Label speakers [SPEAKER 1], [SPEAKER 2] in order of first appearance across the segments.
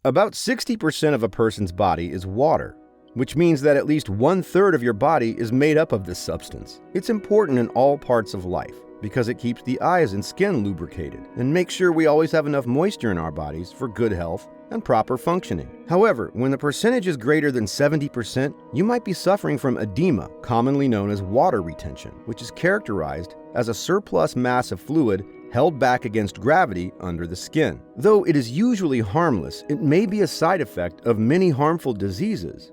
[SPEAKER 1] About 60% of a person's body is water, which means that at least 1/3 of your body is made up of this substance. It's important in all parts of life because it keeps the eyes and skin lubricated and makes sure we always have enough moisture in our bodies for good health and proper functioning. However, when the percentage is greater than 70%, you might be suffering from edema, commonly known as water retention, which is characterized as a surplus mass of fluid held back against gravity under the skin. Though it is usually harmless, it may be a side effect of many harmful diseases.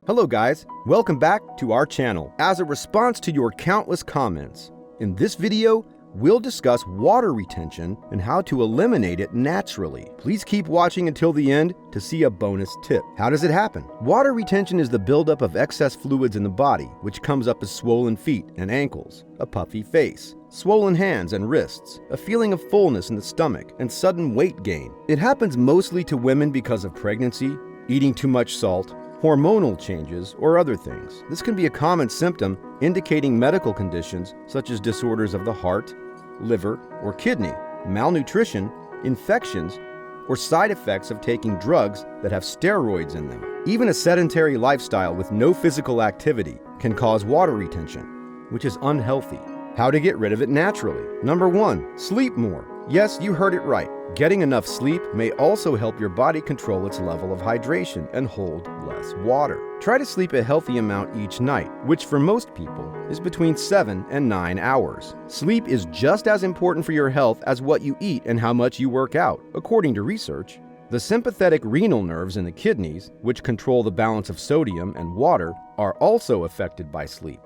[SPEAKER 1] Hello guys, welcome back to our channel. As a response to your countless comments, in this video, we'll discuss water retention and how to eliminate it naturally. Please keep watching until the end to see a bonus tip. How does it happen? Water retention is the buildup of excess fluids in the body, which comes up as swollen feet and ankles, a puffy face, swollen hands and wrists, a feeling of fullness in the stomach, and sudden weight gain. It happens mostly to women because of pregnancy, eating too much salt, hormonal changes, or other things. This can be a common symptom indicating medical conditions such as disorders of the heart, liver, or kidney, malnutrition, infections, or side effects of taking drugs that have steroids in them. Even a sedentary lifestyle with no physical activity can cause water retention, which is unhealthy. How to get rid of it naturally? Number 1, sleep more. Yes, you heard it right. Getting enough sleep may also help your body control its level of hydration and hold less water. Try to sleep a healthy amount each night, which for most people is between 7 and 9 hours. Sleep is just as important for your health as what you eat and how much you work out, according to research. The sympathetic renal nerves in the kidneys, which control the balance of sodium and water, are also affected by sleep.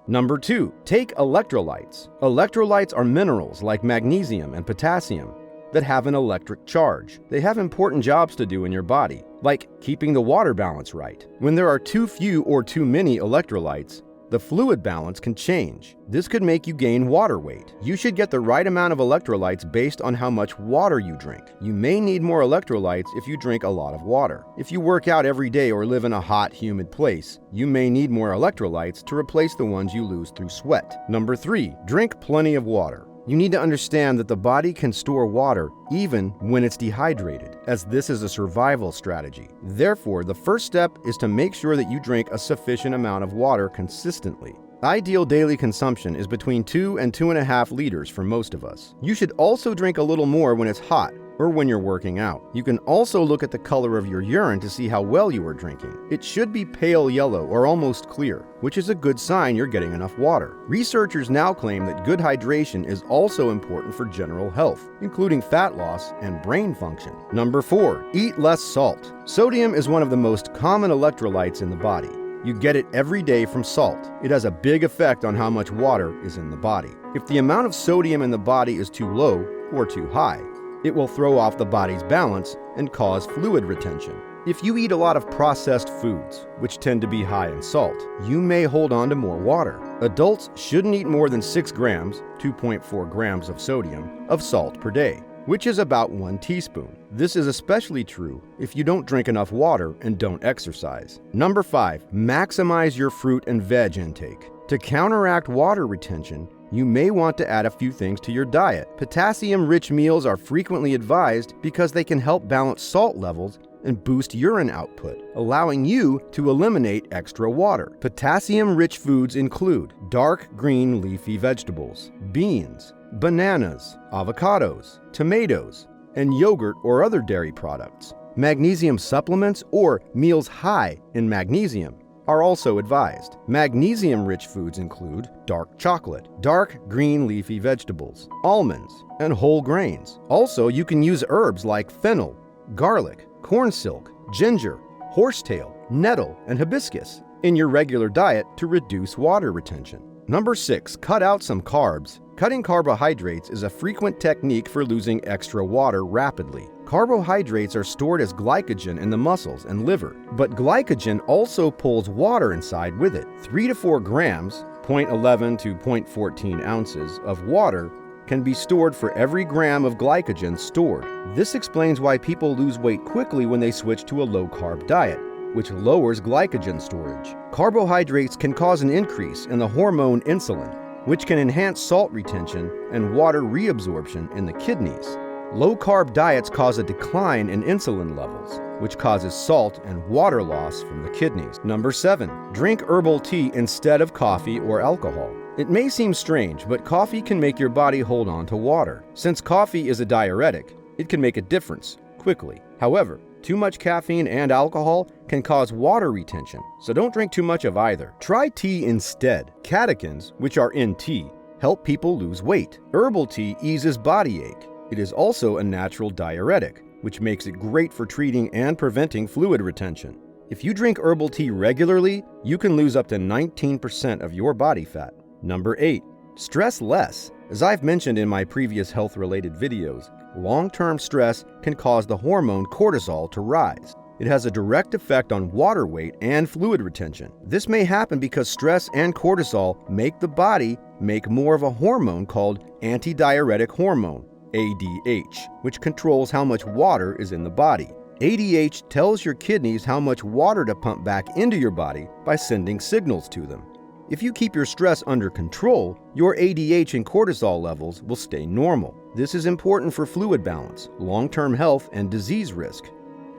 [SPEAKER 1] Number 2, take electrolytes. Electrolytes are minerals like magnesium and potassium that have an electric charge. They have important jobs to do in your body, like keeping the water balance right. When there are too few or too many electrolytes, the fluid balance can change. This could make you gain water weight. You should get the right amount of electrolytes based on how much water you drink. You may need more electrolytes if you drink a lot of water. If you work out every day or live in a hot, humid place, you may need more electrolytes to replace the ones you lose through sweat. Number 3, drink plenty of water. You need to understand that the body can store water even when it's dehydrated, as this is a survival strategy. Therefore, the first step is to make sure that you drink a sufficient amount of water consistently. Ideal daily consumption is between 2 and 2.5 liters for most of us. You should also drink a little more when it's hot or when you're working out. You can also look at the color of your urine to see how well you are drinking. It should be pale yellow or almost clear, which is a good sign you're getting enough water. Researchers now claim that good hydration is also important for general health, including fat loss and brain function. Number 4, eat less salt. Sodium is one of the most common electrolytes in the body. You get it every day from salt. It has a big effect on how much water is in the body. If the amount of sodium in the body is too low or too high, it will throw off the body's balance and cause fluid retention. If you eat a lot of processed foods, which tend to be high in salt, you may hold on to more water. Adults shouldn't eat more than 6 grams, 2.4 grams of sodium, of salt per day, which is about 1 teaspoon. This is especially true if you don't drink enough water and don't exercise. Number 5, maximize your fruit and veg intake. To counteract water retention, you may want to add a few things to your diet. Potassium-rich meals are frequently advised because they can help balance salt levels and boost urine output, allowing you to eliminate extra water. Potassium-rich foods include dark green leafy vegetables, beans, bananas, avocados, tomatoes, and yogurt or other dairy products. Magnesium supplements or meals high in magnesium are also advised. Magnesium-rich foods include dark chocolate, dark green leafy vegetables, almonds, and whole grains. Also, you can use herbs like fennel, garlic, corn silk, ginger, horsetail, nettle, and hibiscus in your regular diet to reduce water retention. Number 6, cut out some carbs. Cutting carbohydrates is a frequent technique for losing extra water rapidly. Carbohydrates are stored as glycogen in the muscles and liver, but glycogen also pulls water inside with it. 3 to 4 grams, 0.11 to 0.14 ounces of water can be stored for every gram of glycogen stored. This explains why people lose weight quickly when they switch to a low-carb diet, which lowers glycogen storage. Carbohydrates can cause an increase in the hormone insulin, which can enhance salt retention and water reabsorption in the kidneys. Low-carb diets cause a decline in insulin levels, which causes salt and water loss from the kidneys. Number 7. Drink herbal tea instead of coffee or alcohol. It may seem strange, but coffee can make your body hold on to water. Since coffee is a diuretic, it can make a difference quickly. However, too much caffeine and alcohol can cause water retention, so don't drink too much of either. Try tea instead. Catechins, which are in tea, help people lose weight. Herbal tea eases body ache. It is also a natural diuretic, which makes it great for treating and preventing fluid retention. If you drink herbal tea regularly, you can lose up to 19% of your body fat. Number 8. Stress less. As I've mentioned in my previous health-related videos, long-term stress can cause the hormone cortisol to rise. It has a direct effect on water weight and fluid retention. This may happen because stress and cortisol make the body make more of a hormone called antidiuretic hormone, ADH, which controls how much water is in the body. ADH tells your kidneys how much water to pump back into your body by sending signals to them. If you keep your stress under control, your ADH and cortisol levels will stay normal. This is important for fluid balance, long-term health and disease risk,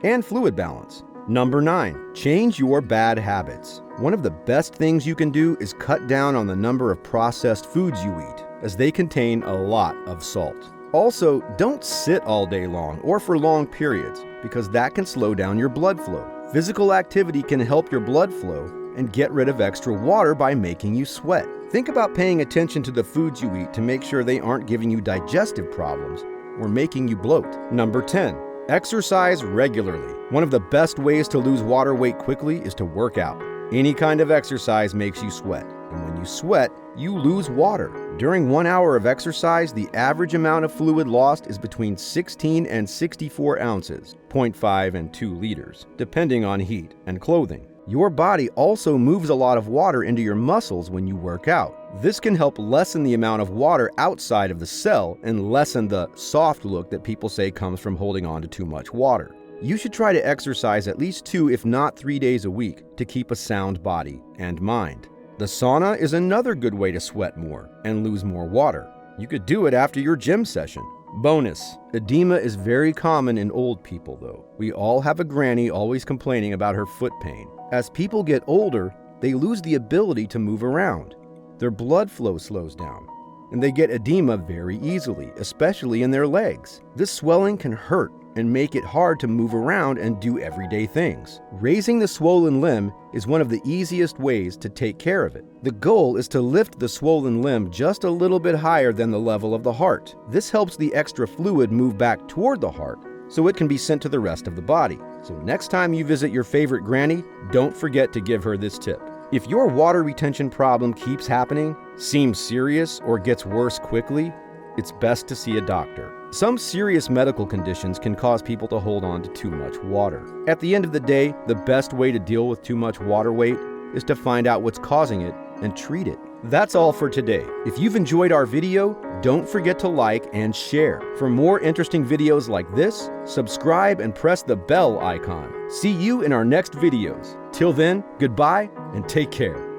[SPEAKER 1] and fluid balance. Number 9. Change your bad habits. One of the best things you can do is cut down on the number of processed foods you eat, as they contain a lot of salt. Also, don't sit all day long or for long periods, because that can slow down your blood flow. Physical activity can help your blood flow and get rid of extra water by making you sweat. Think about paying attention to the foods you eat to make sure they aren't giving you digestive problems or making you bloat. Number 10. Exercise regularly. One of the best ways to lose water weight quickly is to work out. Any kind of exercise makes you sweat, and when you sweat, you lose water. During 1 hour of exercise, the average amount of fluid lost is between 16 and 64 ounces, 0.5 and 2 liters, depending on heat and clothing. Your body also moves a lot of water into your muscles when you work out. This can help lessen the amount of water outside of the cell and lessen the soft look that people say comes from holding on to too much water. You should try to exercise at least 2, if not 3 days a week to keep a sound body and mind. The sauna is another good way to sweat more and lose more water. You could do it after your gym session. Bonus: edema is very common in old people though. We all have a granny always complaining about her foot pain. As people get older, they lose the ability to move around. Their blood flow slows down, and they get edema very easily, especially in their legs. This swelling can hurt and make it hard to move around and do everyday things. Raising the swollen limb is one of the easiest ways to take care of it. The goal is to lift the swollen limb just a little bit higher than the level of the heart. This helps the extra fluid move back toward the heart, so it can be sent to the rest of the body. So next time you visit your favorite granny, don't forget to give her this tip. If your water retention problem keeps happening, seems serious, or gets worse quickly, it's best to see a doctor. Some serious medical conditions can cause people to hold on to too much water. At the end of the day, the best way to deal with too much water weight is to find out what's causing it and treat it. That's all for today. If you've enjoyed our video, don't forget to like and share. For more interesting videos like this, subscribe and press the bell icon. See you in our next videos. Till then, goodbye and take care.